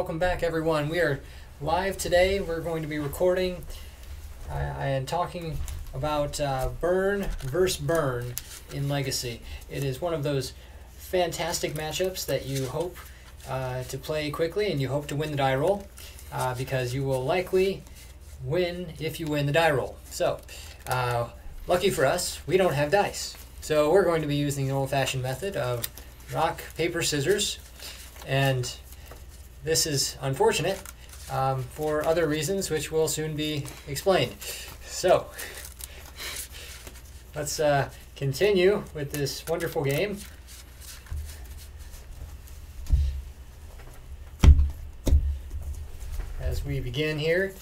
welcome back everyone. We are live today. We're going to be recording and talking about Burn versus Burn in Legacy. It is one of those fantastic matchups that you hope to play quickly, and you hope to win the die roll because you will likely win if you win the die roll. So, lucky for us, we don't have dice. So we're going to be using the old-fashioned method of rock, paper, scissors, and this is unfortunate for other reasons which will soon be explained. So, let's continue with this wonderful game. As we begin here,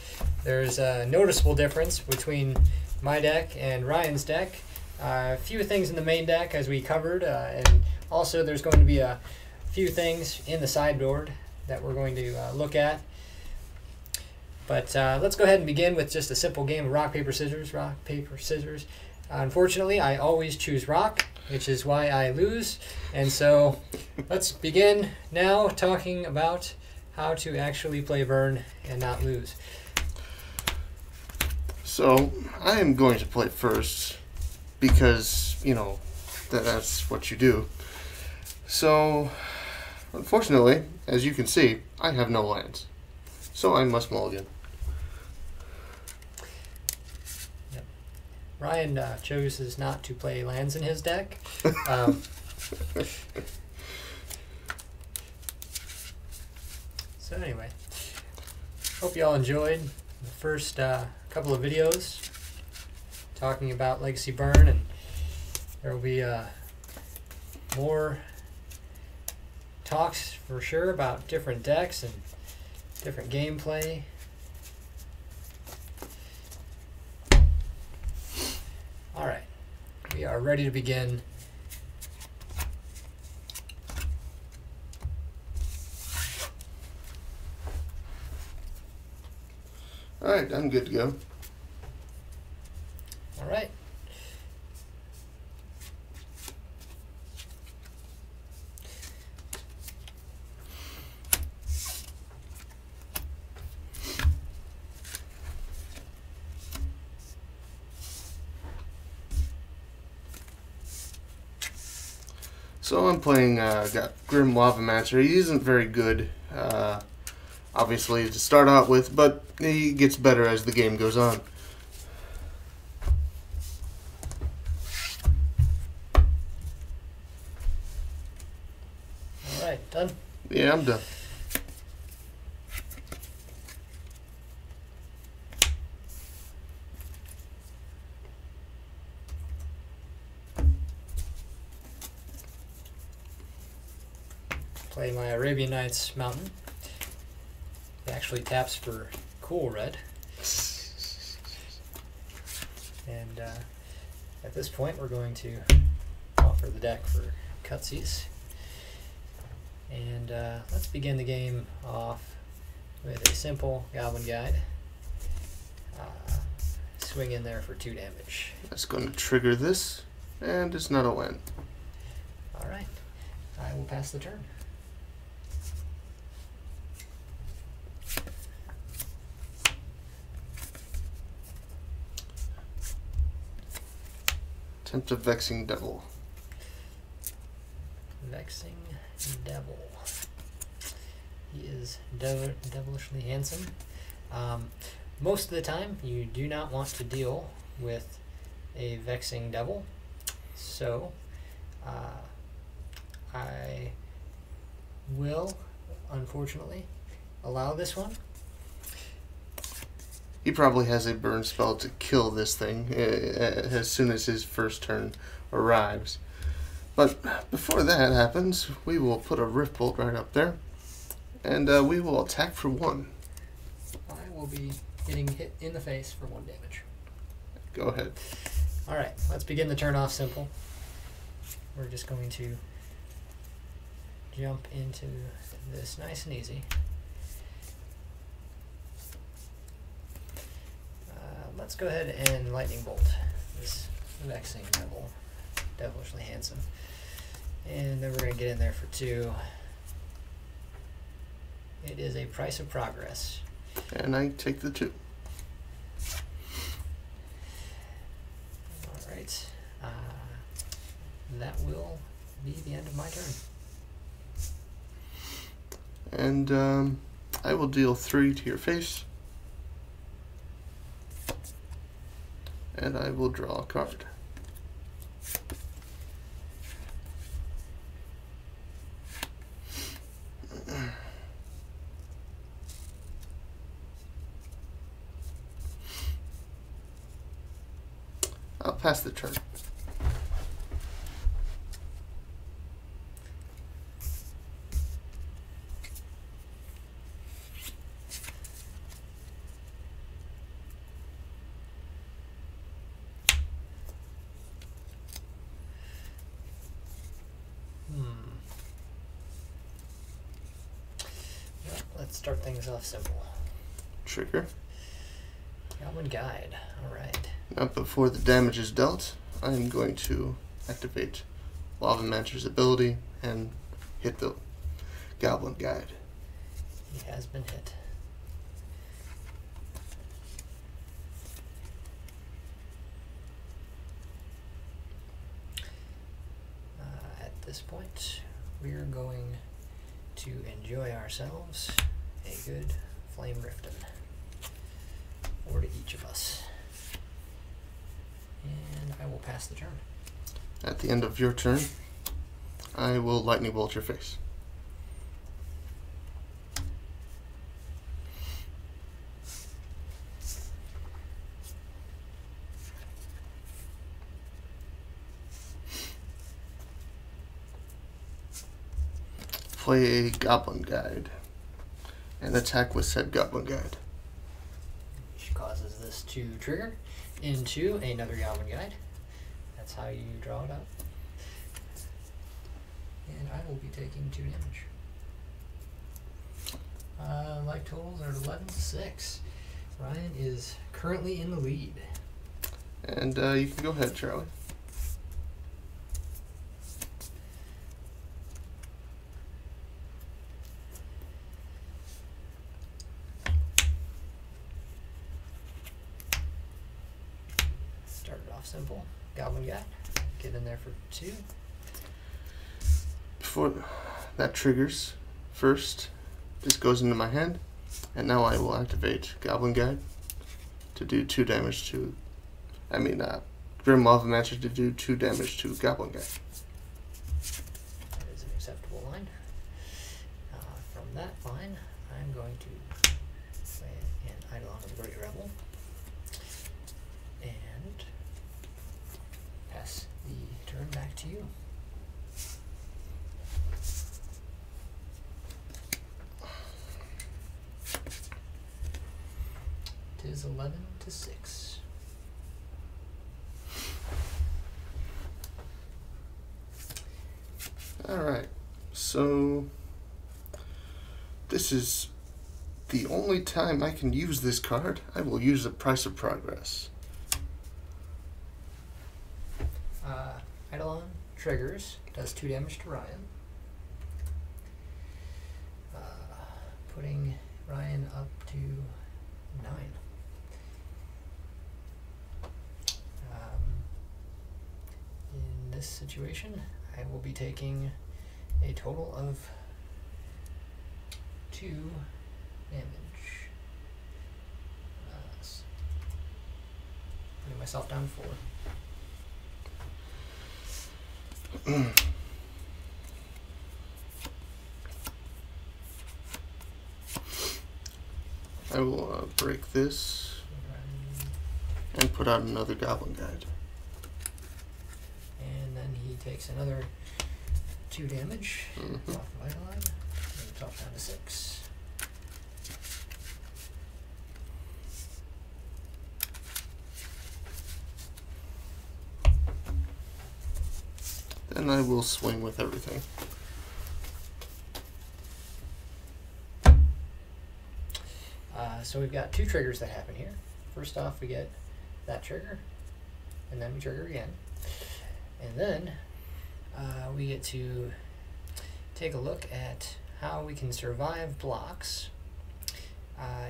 there's a noticeable difference between my deck and Ryan's deck. A few things in the main deck as we covered, and also there's going to be a few things in the sideboard that we're going to look at. But let's go ahead and begin with just a simple game of rock, paper, scissors, rock, paper, scissors. Unfortunately, I always choose rock, which is why I lose. And so let's begin now talking about how to actually play Burn and not lose. So I am going to play first because, you know, that's what you do. So, unfortunately, as you can see, I have no lands. So I must mulligan. Yep. Ryan chooses not to play lands in his deck. So anyway, hope you all enjoyed the first couple of videos talking about Legacy Burn, and there will be more talks for sure about different decks and different gameplay. Alright, we are ready to begin. Alright, I'm good to go. Alright. So I'm playing, got Grim Lavamancer. He isn't very good, obviously, to start out with, but he gets better as the game goes on. Alright, done? Yeah, I'm done. Play my Arabian Nights Mountain. It actually taps for cool red. And at this point we're going to offer the deck for cutsies. And let's begin the game off with a simple Goblin Guide. Swing in there for 2 damage. That's going to trigger this, and it's not a win. Alright, I will pass the turn. Attempt of Vexing Devil. Vexing Devil. He is devilishly handsome. Most of the time, you do not want to deal with a Vexing Devil, so I will, unfortunately, allow this one. He probably has a burn spell to kill this thing as soon as his first turn arrives. But before that happens, we will put a Rift Bolt right up there, and we will attack for 1. I will be getting hit in the face for 1 damage. Go ahead. Alright, let's begin the turn off simple. We're just going to jump into this nice and easy. Let's go ahead and Lightning Bolt this Vexing Devil, devilishly handsome. And then we're going to get in there for 2. It is a price of progress. And I take the 2. All right. That will be the end of my turn. And I will deal 3 to your face. And I will draw a card. I'll pass the turn. Well, let's start things off simple. Trigger. Goblin Guide. All right. Now, before the damage is dealt, I am going to activate Lava Mancer's ability and hit the Goblin Guide. He has been hit. At this point, we are going to enjoy ourselves a good Flame Riften. 4 to each of us. And I will pass the turn. At the end of your turn, I will Lightning Bolt your face. Play a Goblin Guide and attack with said Goblin Guide. Which causes this to trigger into another Goblin Guide. That's how you draw it up. And I will be taking 2 damage. Life totals are 11 to 6. Ryan is currently in the lead. And you can go ahead, Charlie. Started off simple. Goblin Guide. Get in there for 2. Before that triggers, first, this goes into my hand, and now I will activate Goblin Guide to do 2 damage to, Grim Lava Mancer to do 2 damage to Goblin Guide. That is an acceptable line. From that line, I'm going to play an Eidolon of the Great Rebel and pass the turn back to you. It is 11 to 6. Alright, so this is the only time I can use this card. I will use the Price of Progress. Eidolon triggers, does 2 damage to Ryan. Putting Ryan up to 9. In this situation, I will be taking a total of 2 damage. Putting myself down 4. I will break this and put out another Goblin Guide. And then he takes another 2 damage off of Eidolon. And drops down to 6. Then I will swing with everything. So we've got 2 triggers that happen here. First off, we get that trigger, and then we trigger again. And then we get to take a look at how we can survive blocks.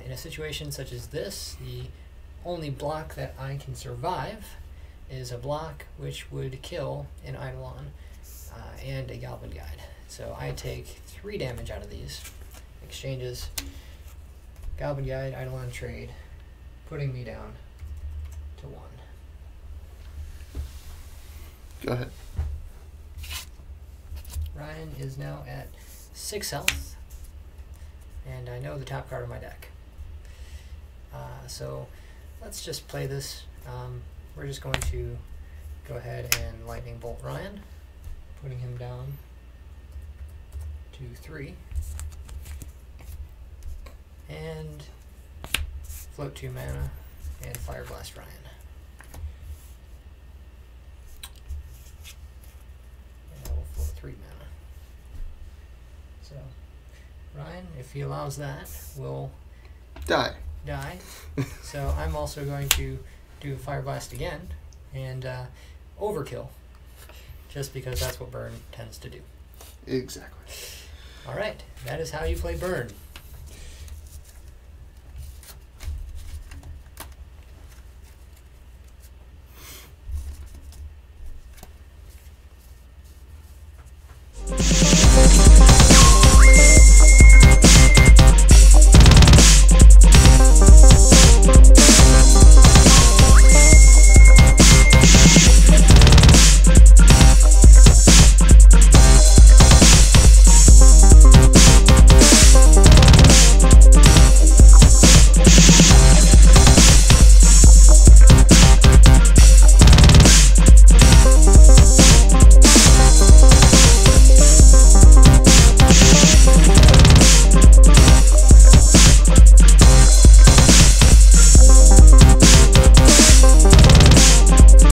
In a situation such as this, the only block that I can survive is a block which would kill an Eidolon and a Goblin Guide. So I take 3 damage out of these exchanges. Goblin Guide, Eidolon trade, putting me down to 1. Go ahead. Ryan is now at 6 health, and I know the top card of my deck. So let's just play this. We're just going to go ahead and Lightning Bolt Ryan, putting him down to 3, and float 2 mana and Fire Blast Ryan. And I will float 3 mana. So Ryan, if he allows that, will Die. So I'm also going to do Fire Blast again and overkill, just because that's what Burn tends to do. Exactly. Alright, that is how you play Burn.